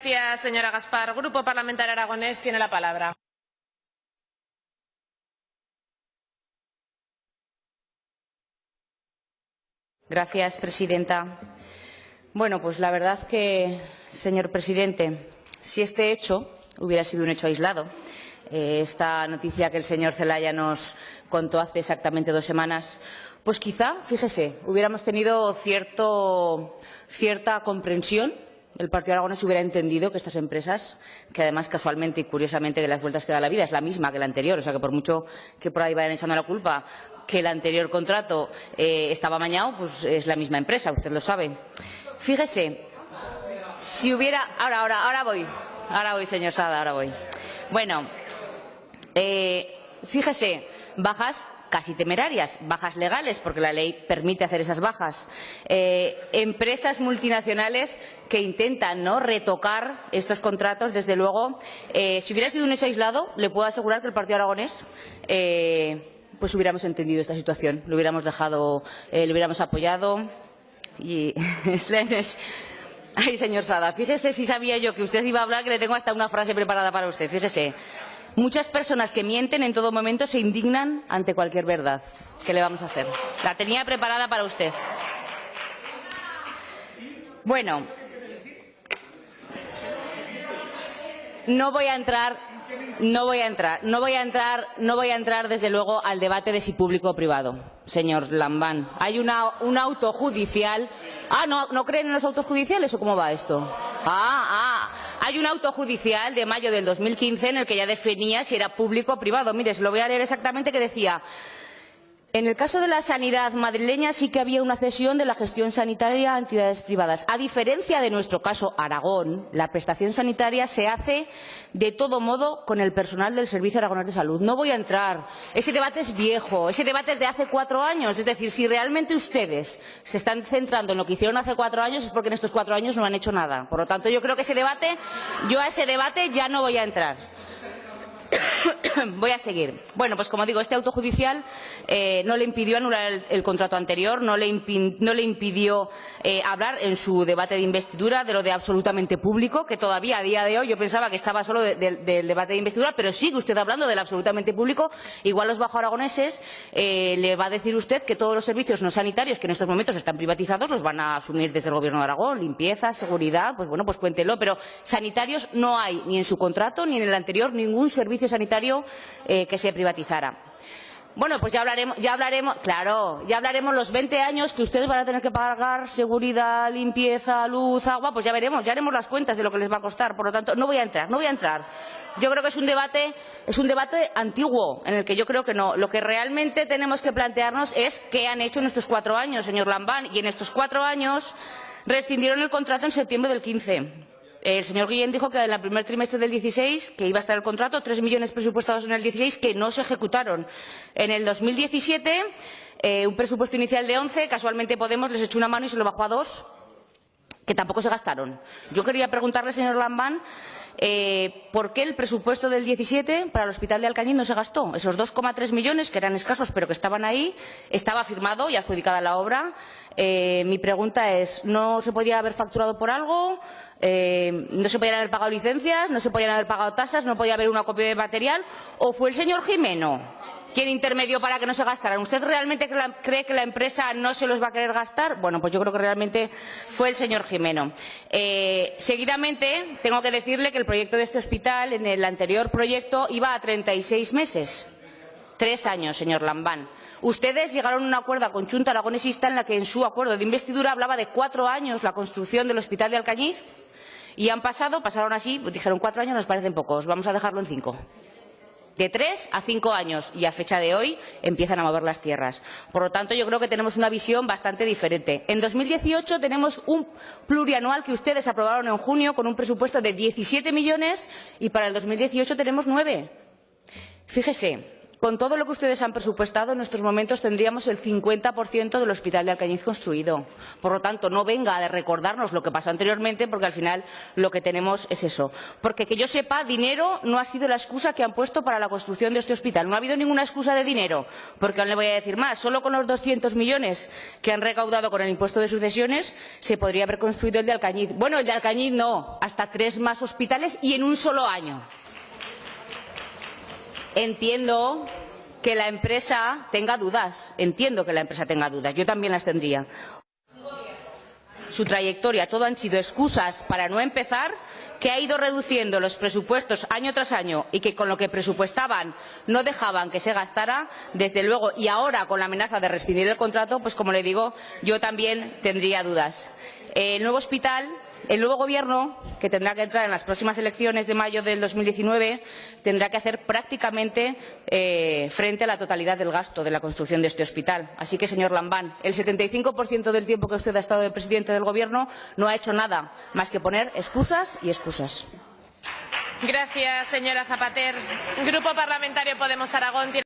Gracias, señora Gaspar. Grupo Parlamentario Aragonés tiene la palabra. Gracias, presidenta. Bueno, pues la verdad que, señor presidente, si este hecho hubiera sido un hecho aislado, esta noticia que el señor Zelaya nos contó hace exactamente 2 semanas, pues quizá, fíjese, hubiéramos tenido cierta comprensión. El Partido Aragonés hubiera entendido que estas empresas, que además casualmente y curiosamente de las vueltas que da la vida es la misma que la anterior, o sea que por mucho que por ahí vayan echando la culpa que el anterior contrato estaba amañado, pues es la misma empresa, usted lo sabe. Fíjese, si hubiera... Ahora voy, señor Sada, ahora voy. Bueno, fíjese, bajas casi temerarias, bajas legales, porque la ley permite hacer esas bajas. Empresas multinacionales que intentan retocar estos contratos, desde luego. Si hubiera sido un hecho aislado, le puedo asegurar que el Partido Aragonés pues hubiéramos entendido esta situación, lo hubiéramos dejado, lo hubiéramos apoyado. Y ay, señor Sada, fíjese si sabía yo que usted iba a hablar, que le tengo hasta una frase preparada para usted. Fíjese. Muchas personas que mienten en todo momento se indignan ante cualquier verdad. ¿Qué le vamos a hacer? La tenía preparada para usted. Bueno, no voy a entrar desde luego al debate de si público o privado, señor Lambán. Hay un auto judicial. ¿No creen en los autos judiciales o cómo va esto? Hay un auto judicial de mayo del 2015 en el que ya definía si era público o privado. Mire, se lo voy a leer exactamente, que decía: en el caso de la sanidad madrileña sí que había una cesión de la gestión sanitaria a entidades privadas. A diferencia de nuestro caso, Aragón, la prestación sanitaria se hace de todo modo con el personal del Servicio Aragonés de Salud. No voy a entrar. Ese debate es viejo. Ese debate es de hace 4 años. Es decir, si realmente ustedes se están centrando en lo que hicieron hace 4 años, es porque en estos 4 años no han hecho nada. Por lo tanto, yo creo que yo a ese debate ya no voy a entrar. Voy a seguir. Bueno, pues como digo, este auto judicial no le impidió anular el contrato anterior, no le impidió hablar en su debate de investidura de lo de absolutamente público, que todavía a día de hoy yo pensaba que estaba solo del debate de investidura, pero sigue usted hablando del absolutamente público. Igual los bajoaragoneses le va a decir usted que todos los servicios no sanitarios que en estos momentos están privatizados los van a asumir desde el Gobierno de Aragón, limpieza, seguridad, pues bueno, pues cuéntelo, pero sanitarios no hay ni en su contrato ni en el anterior ningún servicio sanitario que se privatizara. Bueno, pues ya hablaremos los 20 años que ustedes van a tener que pagar seguridad, limpieza, luz, agua, pues ya haremos las cuentas de lo que les va a costar. Por lo tanto, no voy a entrar. Yo creo que es un debate antiguo, en el que yo creo que no. Lo que realmente tenemos que plantearnos es qué han hecho en estos 4 años, señor Lambán, y en estos 4 años rescindieron el contrato en septiembre del 15. El señor Guillén dijo que en el primer trimestre del 16 que iba a estar el contrato, 3 millones presupuestados en el 16 que no se ejecutaron. En el 2017, un presupuesto inicial de 11, casualmente Podemos les echó una mano y se lo bajó a 2, que tampoco se gastaron. Yo quería preguntarle, señor Lambán, ¿por qué el presupuesto del 17 para el Hospital de Alcañiz no se gastó? Esos 2,3 millones, que eran escasos pero que estaban ahí, estaba firmado y adjudicada la obra. Mi pregunta es, ¿no se podría haber facturado por algo? ¿No se podían haber pagado licencias? ¿No se podían haber pagado tasas? ¿No podía haber un acopio de material? ¿O fue el señor Jimeno quien intermedió para que no se gastaran? ¿Usted realmente cree que la empresa no se los va a querer gastar? Bueno, pues yo creo que realmente fue el señor Jimeno. Seguidamente, tengo que decirle que el proyecto de este hospital, en el anterior proyecto, iba a 36 meses. 3 años, señor Lambán. Ustedes llegaron a un acuerdo con Junta Aragonesista en la que en su acuerdo de investidura hablaba de 4 años la construcción del Hospital de Alcañiz y pasaron así, pues dijeron 4 años nos parecen pocos, vamos a dejarlo en 5. De 3 a 5 años y a fecha de hoy empiezan a mover las tierras. Por lo tanto, yo creo que tenemos una visión bastante diferente. En 2018 tenemos un plurianual que ustedes aprobaron en junio con un presupuesto de 17 millones y para el 2018 tenemos 9. Fíjese, Con todo lo que ustedes han presupuestado, en estos momentos tendríamos el 50% del Hospital de Alcañiz construido. Por lo tanto, no venga a recordarnos lo que pasó anteriormente, porque al final lo que tenemos es eso. Porque, que yo sepa, dinero no ha sido la excusa que han puesto para la construcción de este hospital. No ha habido ninguna excusa de dinero, porque aún le voy a decir más. Solo con los 200 millones que han recaudado con el impuesto de sucesiones se podría haber construido el de Alcañiz. Bueno, el de Alcañiz no, hasta 3 más hospitales y en un solo año. Entiendo que la empresa tenga dudas. Yo también las tendría. Su trayectoria, todo han sido excusas para no empezar, que ha ido reduciendo los presupuestos año tras año y que con lo que presupuestaban no dejaban que se gastara, desde luego, y ahora con la amenaza de rescindir el contrato, pues como le digo, yo también tendría dudas. El nuevo hospital, el nuevo Gobierno, que tendrá que entrar en las próximas elecciones de mayo del 2019, tendrá que hacer prácticamente frente a la totalidad del gasto de la construcción de este hospital. Así que, señor Lambán, el 75% del tiempo que usted ha estado de presidente del Gobierno no ha hecho nada más que poner excusas y excusas. Gracias, señora Zapater. Grupo Parlamentario Podemos Aragón.